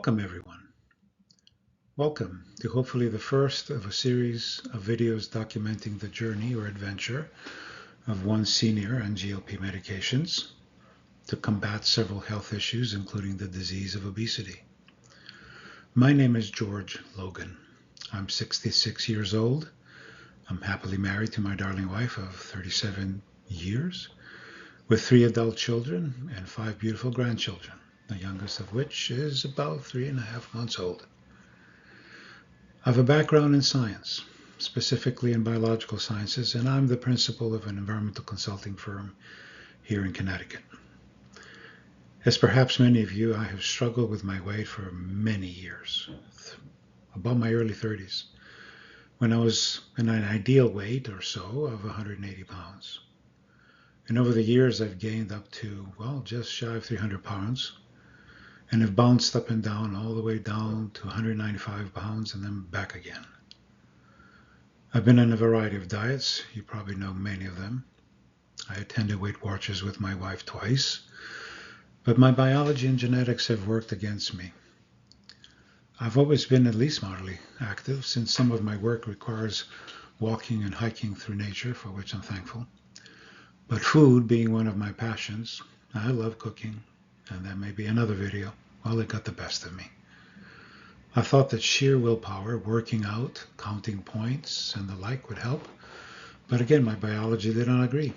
Welcome, everyone. Welcome to hopefully the first of a series of videos documenting the journey or adventure of one senior on GLP medications to combat several health issues, including the disease of obesity. My name is George Logan. I'm 66 years old. I'm happily married to my darling wife of 37 years, with 3 adult children and 5 beautiful grandchildren, the youngest of which is about 3.5 months old. I have a background in science, specifically in biological sciences, and I'm the principal of an environmental consulting firm here in Connecticut. As perhaps many of you, I have struggled with my weight for many years, about my early 30s, when I was in an ideal weight or so of 180 pounds. And over the years, I've gained up to, just shy of 300 pounds, and have bounced up and down all the way down to 195 pounds and then back again. I've been on a variety of diets. You probably know many of them. I attended Weight Watchers with my wife twice, but my biology and genetics have worked against me. I've always been at least moderately active, since some of my work requires walking and hiking through nature, for which I'm thankful. But food being one of my passions, I love cooking, and that may be another video. It got the best of me. I thought that sheer willpower, working out, counting points, and the like would help. But again, my biology did not agree.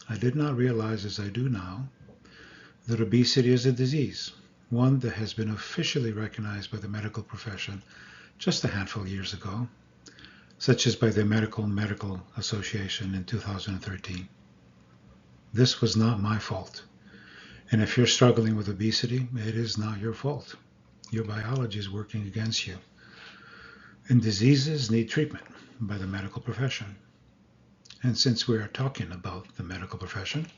I did not realize, as I do now, that obesity is a disease, one that has been officially recognized by the medical profession just a handful of years ago, such as by the American Medical Association in 2013. This was not my fault. And if you're struggling with obesity, it is not your fault. Your biology is working against you. And diseases need treatment by the medical profession. And since we are talking about the medical profession,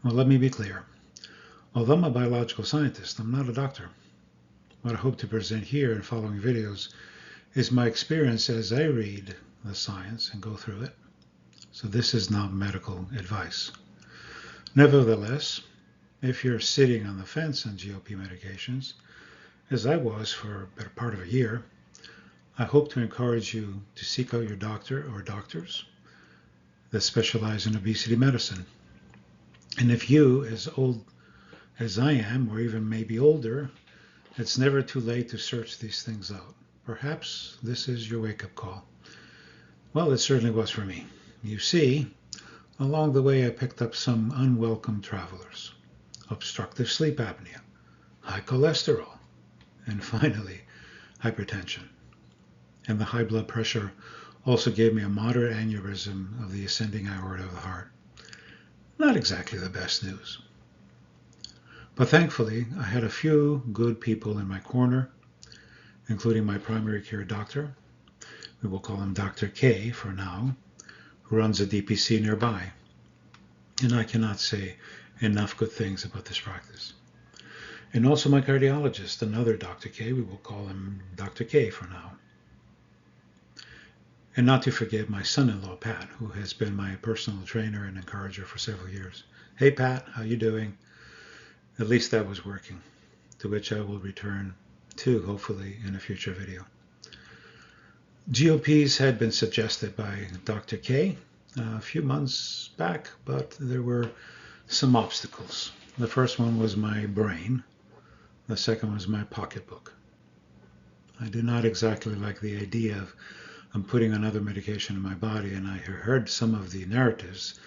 let me be clear. Although I'm a biological scientist, I'm not a doctor. What I hope to present here in following videos is my experience as I read the science and go through it. So this is not medical advice. Nevertheless, if you're sitting on the fence on GLP medications, as I was for a better part of a year, I hope to encourage you to seek out your doctor or doctors that specialize in obesity medicine. And if you, as old as I am, or even maybe older, it's never too late to search these things out. Perhaps this is your wake-up call. Well, it certainly was for me. You see, along the way I picked up some unwelcome travelers. Obstructive sleep apnea, high cholesterol, and finally, hypertension. And the high blood pressure also gave me a moderate aneurysm of the ascending aorta of the heart. Not exactly the best news. But thankfully, I had a few good people in my corner, including my primary care doctor. We will call him Dr. K for now, who runs a DPC nearby. And I cannot say enough good things about this practice. And also my cardiologist, another Dr. K, we will call him Dr. K for now. And not to forget my son-in-law, Pat, who has been my personal trainer and encourager for several years. Hey, Pat, how you doing? At least that was working, to which I will return to, hopefully, in a future video. GLPs had been suggested by Dr. K a few months back, but there were some obstacles. The first one was my brain. The second was my pocketbook. I did not exactly like the idea of putting another medication in my body, and I heard some of the narratives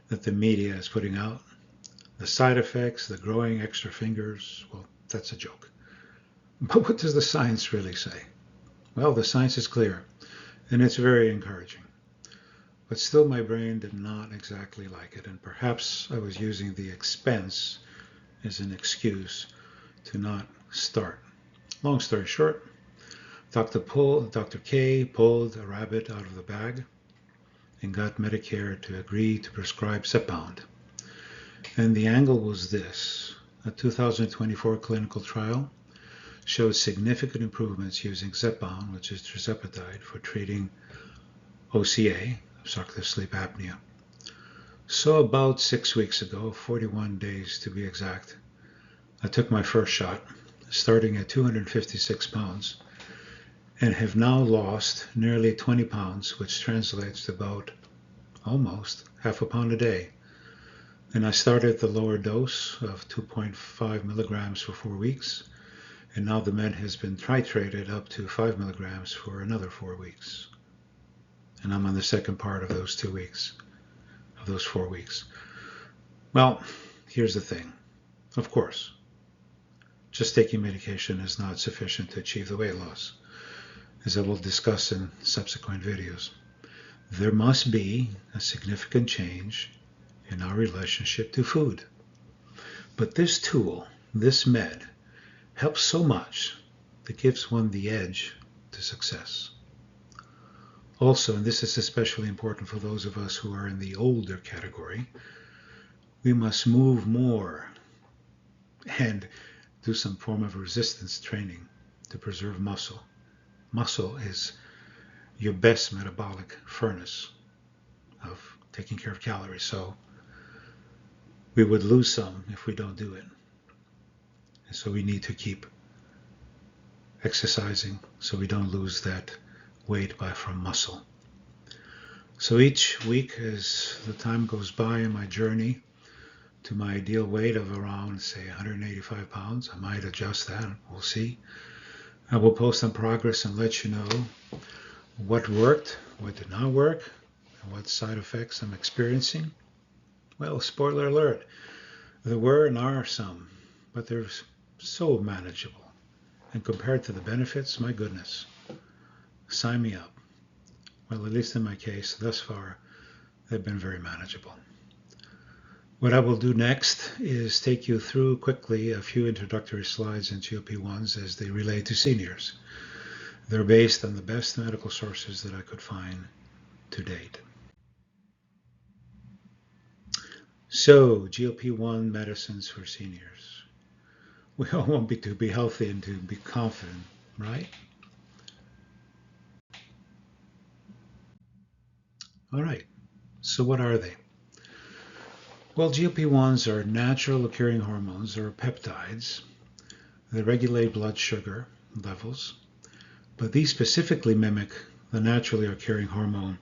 that the media is putting out. The side effects, the growing extra fingers, that's a joke. But what does the science really say? Well, the science is clear, and it's very encouraging. But still my brain did not exactly like it, and perhaps I was using the expense as an excuse to not start. Long story short, Dr. K pulled a rabbit out of the bag and got Medicare to agree to prescribe Zepbound. And the angle was this. A 2024 clinical trial showed significant improvements using Zepbound, which is tirzpetide, for treating OCA, obstructive sleep apnea. So about 6 weeks ago, 41 days to be exact, I took my first shot, starting at 256 pounds, and have now lost nearly 20 pounds, which translates to about almost half a pound a day. And I started the lower dose of 2.5 milligrams for 4 weeks, and now the med has been titrated up to 5 milligrams for another 4 weeks. And I'm on the second part of those 2 weeks, of those 4 weeks. Well, here's the thing. Of course, just taking medication is not sufficient to achieve the weight loss, as I will discuss in subsequent videos. There must be a significant change in our relationship to food. But this tool, this med, helps so much that gives one the edge to success. Also, and this is especially important for those of us who are in the older category, we must move more and do some form of resistance training to preserve muscle. Muscle is your best metabolic furnace of taking care of calories. So we would lose some if we don't do it. And so we need to keep exercising so we don't lose that weight from muscle. So each week, as the time goes by in my journey to my ideal weight of around, say, 185 pounds, I might adjust that. We'll see. I will post some progress and let you know what worked, what did not work, and what side effects I'm experiencing. Well, spoiler alert, there were and are some, but they're so manageable. And compared to the benefits, my goodness, sign me up. Well, at least in my case, thus far, they've been very manageable. What I will do next is take you through quickly a few introductory slides in GLP-1s as they relate to seniors. They're based on the best medical sources that I could find to date. So, GLP-1 medicines for seniors. We all want to be healthy and to be confident, right? All right, so what are they? Well, GLP-1s are natural occurring hormones or peptides that regulate blood sugar levels, but these specifically mimic the naturally occurring hormone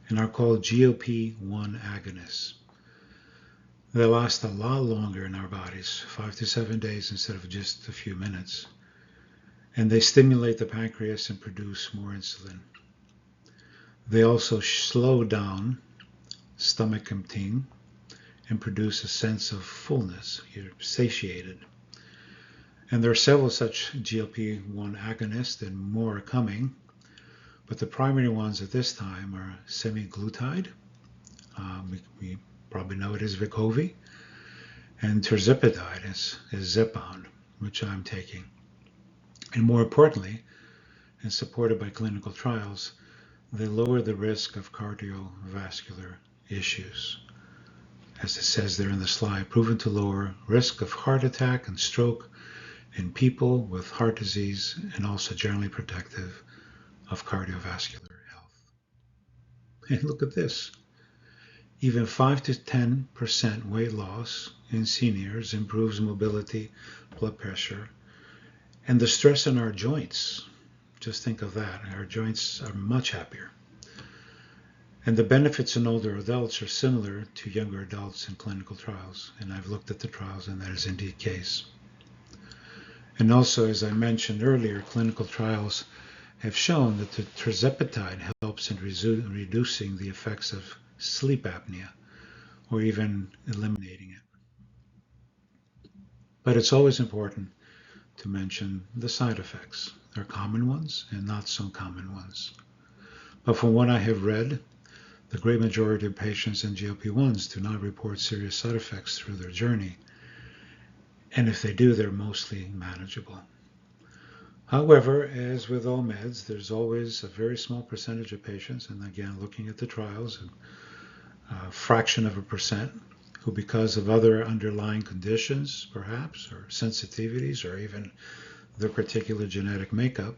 and are called GLP-1 agonists. They last a lot longer in our bodies, 5 to 7 days instead of just a few minutes, and they stimulate the pancreas and produce more insulin. They also slow down stomach emptying and produce a sense of fullness. You're satiated. And there are several such GLP-1 agonists and more are coming, but the primary ones at this time are semaglutide, we probably know it as Wegovy, and tirzpetide is Zepbound, which I'm taking. And more importantly, and supported by clinical trials, they lower the risk of cardiovascular issues. As it says there in the slide, proven to lower risk of heart attack and stroke in people with heart disease and also generally protective of cardiovascular health. And look at this. Even 5 to 10% weight loss in seniors improves mobility, blood pressure, and the stress on our joints. Just think of that. Our joints are much happier. And the benefits in older adults are similar to younger adults in clinical trials. And I've looked at the trials, and that is indeed the case. And also, as I mentioned earlier, clinical trials have shown that the tirzpetide helps in reducing the effects of sleep apnea, or even eliminating it. But it's always important to mention the side effects. There are common ones and not so common ones. But from what I have read, the great majority of patients in GLP-1s do not report serious side effects through their journey. And if they do, they're mostly manageable. However, as with all meds, there's always a very small percentage of patients, and again, looking at the trials, a fraction of a percent, who because of other underlying conditions, perhaps, or sensitivities, or even their particular genetic makeup,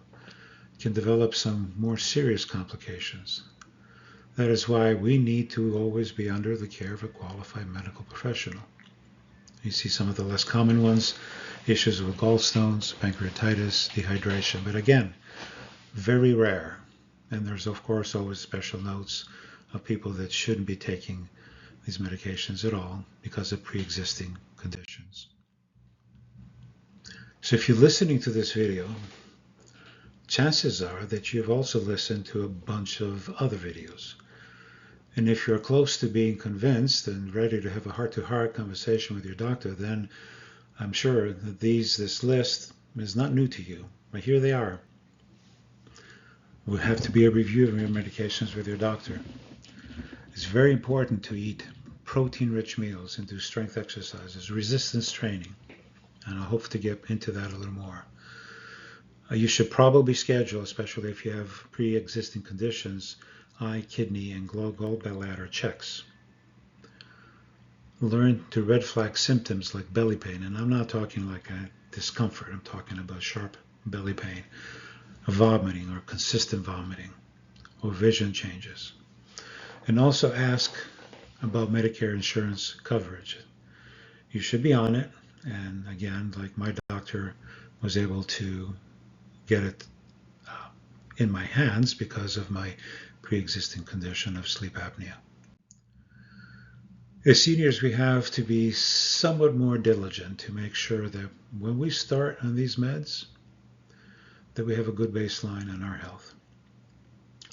can develop some more serious complications. That is why we need to always be under the care of a qualified medical professional. You see some of the less common ones, issues with gallstones, pancreatitis, dehydration. But again, very rare. And there's, of course, always special notes of people that shouldn't be taking these medications at all because of pre-existing conditions. So if you're listening to this video, chances are that you've also listened to a bunch of other videos. And if you're close to being convinced and ready to have a heart-to-heart conversation with your doctor, then I'm sure that this list is not new to you, but here they are. It would have to be a review of your medications with your doctor. It's very important to eat protein-rich meals and do strength exercises, resistance training, and I hope to get into that a little more. You should probably schedule, especially if you have pre-existing conditions, eye, kidney, and gallbladder checks. Learn to red flag symptoms like belly pain, and I'm not talking like a discomfort, I'm talking about sharp belly pain, vomiting or consistent vomiting, or vision changes. And also ask about Medicare insurance coverage. You should be on it, and again, like my doctor was able to get it in my hands because of my pre-existing condition of sleep apnea. As seniors, we have to be somewhat more diligent to make sure that when we start on these meds, that we have a good baseline on our health.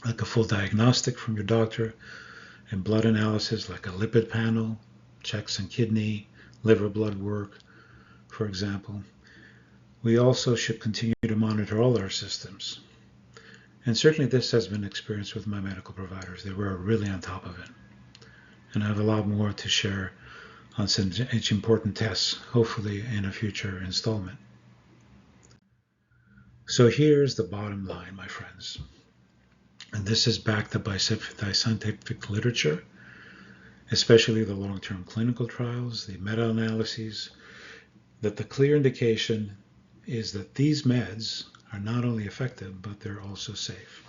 Like a full diagnostic from your doctor and blood analysis, like a lipid panel, checks on kidney, liver blood work, for example. We also should continue to monitor all our systems. And certainly this has been experienced with my medical providers. They were really on top of it. And I have a lot more to share on some important tests, hopefully in a future installment. So here's the bottom line, my friends. And this is backed up by scientific literature, especially the long-term clinical trials, the meta-analyses, that the clear indication is that these meds are not only effective, but they're also safe.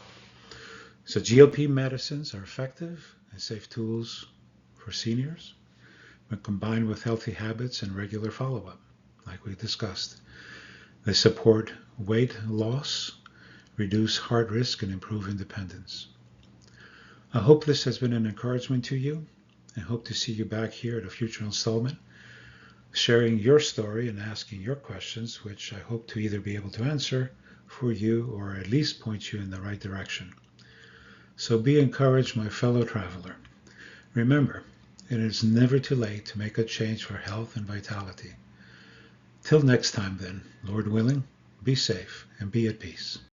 So GLP medicines are effective and safe tools for seniors when combined with healthy habits and regular follow-up, like we discussed. They support weight loss, reduce heart risk, and improve independence. I hope this has been an encouragement to you, and hope to see you back here at a future installment, sharing your story and asking your questions, which I hope to either be able to answer for you or at least point you in the right direction. So be encouraged, my fellow traveler. Remember, it is never too late to make a change for health and vitality. Till next time then, Lord willing, be safe and be at peace.